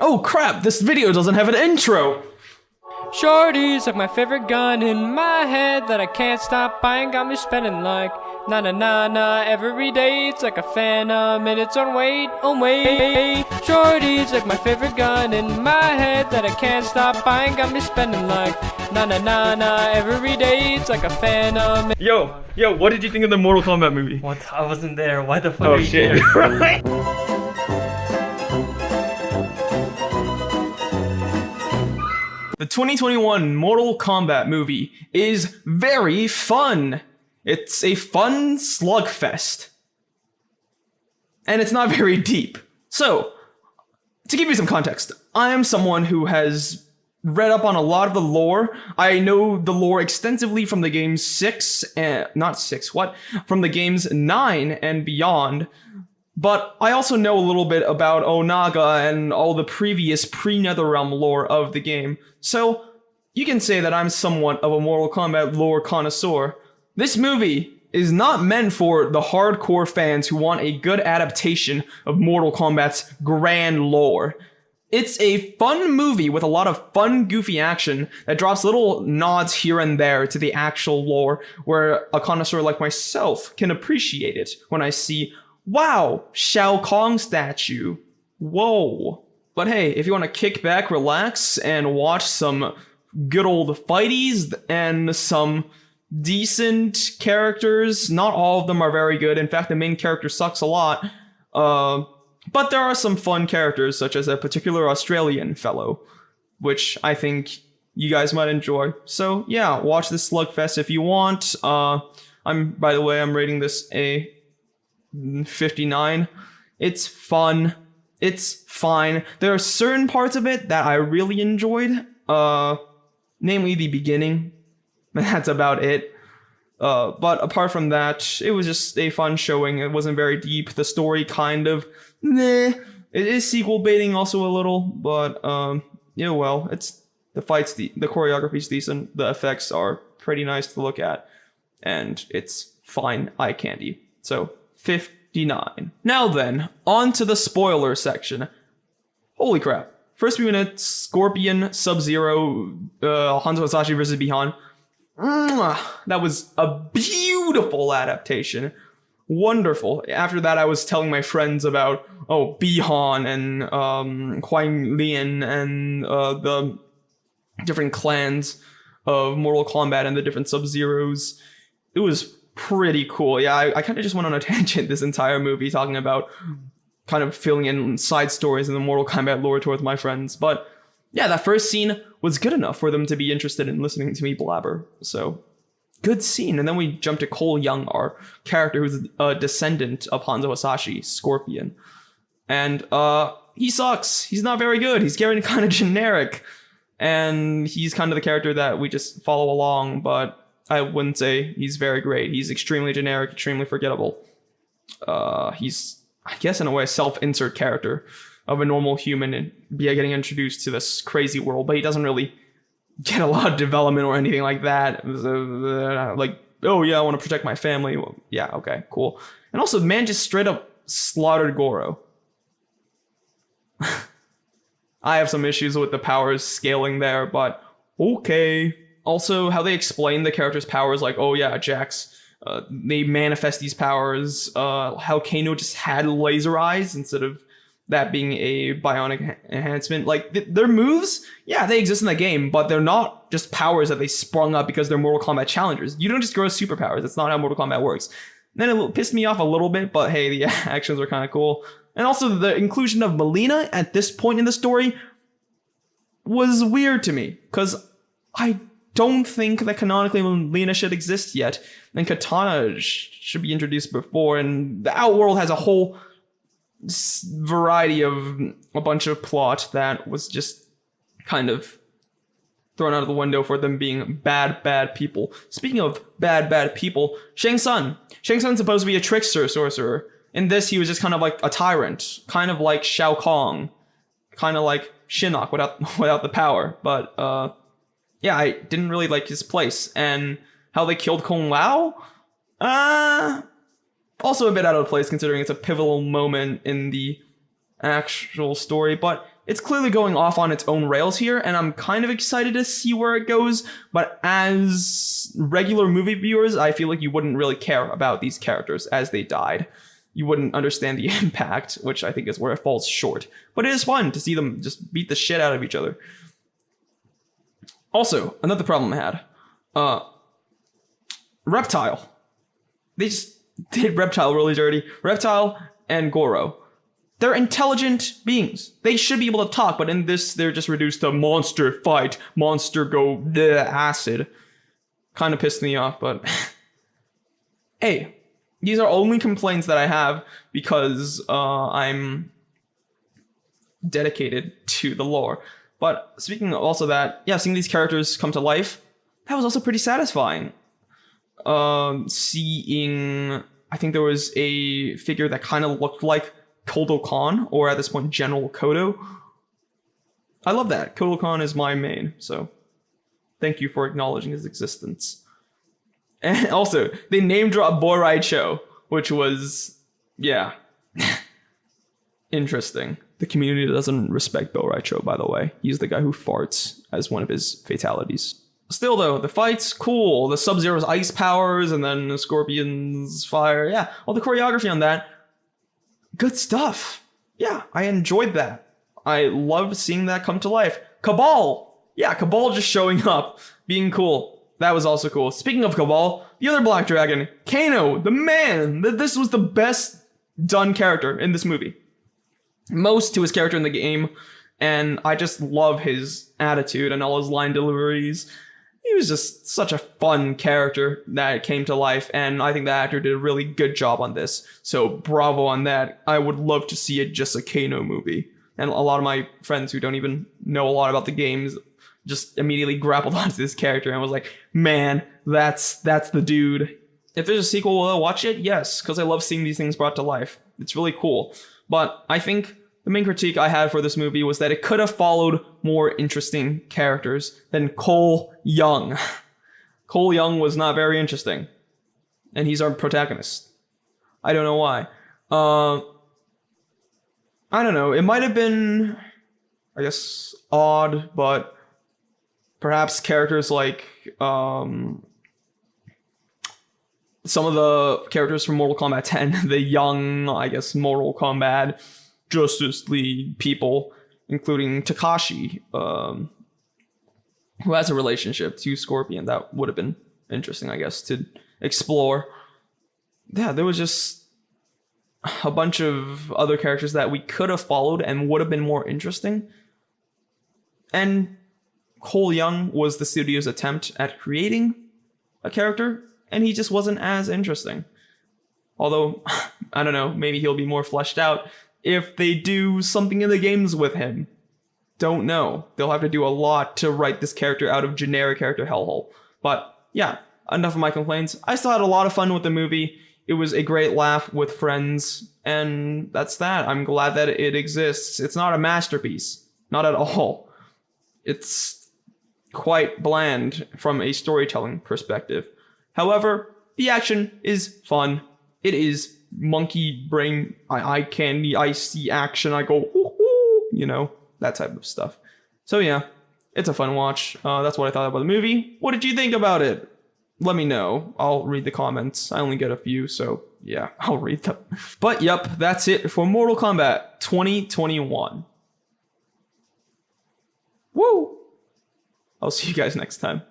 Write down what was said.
Oh crap, this video doesn't have an intro! Shorty's like my favorite gun in my head that I can't stop buying, got me spending like na na na na every day. It's like a phantom in its own weight, own way. Shorty's like my favorite gun in my head that I can't stop buying, got me spending like na na na na every day. It's like a phantom. Yo, what did you think of the Mortal Kombat movie? What? I wasn't there. Why the fuck Oh are you shit, there? right? The 2021 Mortal Kombat movie is very fun. It's a fun slugfest. And it's not very deep. So, to give you some context, I am someone who has read up on a lot of the lore. I know the lore extensively from the games 6 and... From the games 9 and beyond. But I also know a little bit about Onaga and all the previous pre-Netherrealm lore of the game. So, you can say that I'm somewhat of a Mortal Kombat lore connoisseur. This movie is not meant for the hardcore fans who want a good adaptation of Mortal Kombat's grand lore. It's a fun movie with a lot of fun, goofy action that drops little nods here and there to the actual lore, where a connoisseur like myself can appreciate it when I see, wow, Shao Kahn statue. Whoa. But hey, if you want to kick back, relax, and watch some good old fighties and some decent characters, not all of them are very good. In fact, the main character sucks a lot. But there are some fun characters, such as a particular Australian fellow, which I think you guys might enjoy. So yeah, watch this slugfest if you want. By the way, I'm rating this a 59. It's fun. It's fine. There are certain parts of it that I really enjoyed, namely the beginning. That's about it. But apart from that, it was just a fun showing. It wasn't very deep. The story kind of, meh. It is sequel baiting also a little, but yeah, well, it's the fights, the choreography's decent. The effects are pretty nice to look at, and it's fine eye candy. So 59. Now then, on to the spoiler section. Holy crap. First few minutes, Scorpion, Sub-Zero, Hanzo Hasashi versus Bihan. That was a beautiful adaptation. Wonderful. After that, I was telling my friends about, Bihan and Huang Lian and the different clans of Mortal Kombat and the different Sub-Zeros. It was pretty cool. Yeah, I kind of just went on a tangent this entire movie talking about kind of filling in side stories in the Mortal Kombat lore towards my friends. But yeah, that first scene was good enough for them to be interested in listening to me blabber. So, good scene. And then we jump to Cole Young, our character who's a descendant of Hanzo Hasashi, Scorpion. And he sucks. He's not very good. He's getting kind of generic. And he's kind of the character that we just follow along, but I wouldn't say he's very great. He's extremely generic, extremely forgettable. He's, I guess in a way, a self-insert character of a normal human and getting introduced to this crazy world, but he doesn't really get a lot of development or anything like that. Like, oh yeah, I want to protect my family. Well, yeah, okay, cool. And also, man just straight up slaughtered Goro. I have some issues with the powers scaling there, but okay. Also, how they explain the character's powers, like, oh yeah, Jax, they manifest these powers, how Kano just had laser eyes instead of that being a bionic enhancement. Like, their moves, yeah, they exist in the game, but they're not just powers that they sprung up because they're Mortal Kombat challengers. You don't just grow superpowers. That's not how Mortal Kombat works. And then it pissed me off a little bit, but hey, the actions are kind of cool. And also, the inclusion of Mileena at this point in the story was weird to me, because I don't think that canonically Mileena should exist yet, and Katana should be introduced before, and the Outworld has a whole variety of a bunch of plot that was just kind of thrown out of the window for them being bad people. Speaking of bad people, Shang Tsung's supposed to be a trickster sorcerer. In this, he was just kind of like a tyrant, kind of like Shao Kahn, kind of like Shinnok without the power, but yeah, I didn't really like his place. And how they killed Kung Lao? Also a bit out of place considering it's a pivotal moment in the actual story, but it's clearly going off on its own rails here, and I'm kind of excited to see where it goes, but as regular movie viewers, I feel like you wouldn't really care about these characters as they died. You wouldn't understand the impact, which I think is where it falls short. But it is fun to see them just beat the shit out of each other. Also, another problem I had. Reptile. They just did Reptile really dirty. Reptile and Goro. They're intelligent beings. They should be able to talk, but in this, they're just reduced to monster fight, monster go bleh, acid. Kind of pissed me off, but hey, these are only complaints that I have because I'm dedicated to the lore. But speaking of also that, yeah, seeing these characters come to life, that was also pretty satisfying. Seeing, I think there was a figure that kind of looked like Kodo Khan, or at this point, General Kodo. I love that. Kodo Khan is my main, so thank you for acknowledging his existence. And also, they name drop Boraicho, which was, yeah, interesting. The community doesn't respect Boraicho, by the way. He's the guy who farts as one of his fatalities. Still, though, the fight's cool. The Sub-Zero's ice powers, and then the Scorpion's fire. Yeah, all the choreography on that. Good stuff. Yeah, I enjoyed that. I loved seeing that come to life. Kabal! Yeah, Kabal just showing up, being cool. That was also cool. Speaking of Kabal, the other Black Dragon, Kano, the man. This was the best done character in this movie. Most to his character in the game, and I just love his attitude and all his line deliveries. He was just such a fun character that came to life, and I think the actor did a really good job on this. So bravo on that. I would love to see it just a Kano movie. And a lot of my friends who don't even know a lot about the games just immediately grappled onto this character and was like, man, that's the dude. If there's a sequel, will I watch it? Yes, because I love seeing these things brought to life. It's really cool. But I think the main critique I had for this movie was that it could have followed more interesting characters than Cole Young. Cole Young was not very interesting. And he's our protagonist. I don't know why. I don't know. It might have been, I guess, odd, but perhaps characters like some of the characters from Mortal Kombat 10, the young, I guess, Mortal Kombat Justice League people, including Takashi, who has a relationship to Scorpion. That would have been interesting, I guess, to explore. Yeah, there was just a bunch of other characters that we could have followed and would have been more interesting. And Cole Young was the studio's attempt at creating a character, and he just wasn't as interesting. Although, I don't know, maybe he'll be more fleshed out if they do something in the games with him. Don't know. They'll have to do a lot to write this character out of generic character hellhole. But yeah, enough of my complaints. I still had a lot of fun with the movie. It was a great laugh with friends, and that's that. I'm glad that it exists. It's not a masterpiece. Not at all. It's quite bland from a storytelling perspective. However, the action is fun. It is monkey brain, eye candy, I see action, I go, ooh, ooh, you know, that type of stuff. So yeah, it's a fun watch. That's what I thought about the movie. What did you think about it? Let me know. I'll read the comments. I only get a few, so yeah, I'll read them. But yep, that's it for Mortal Kombat 2021. Woo! I'll see you guys next time.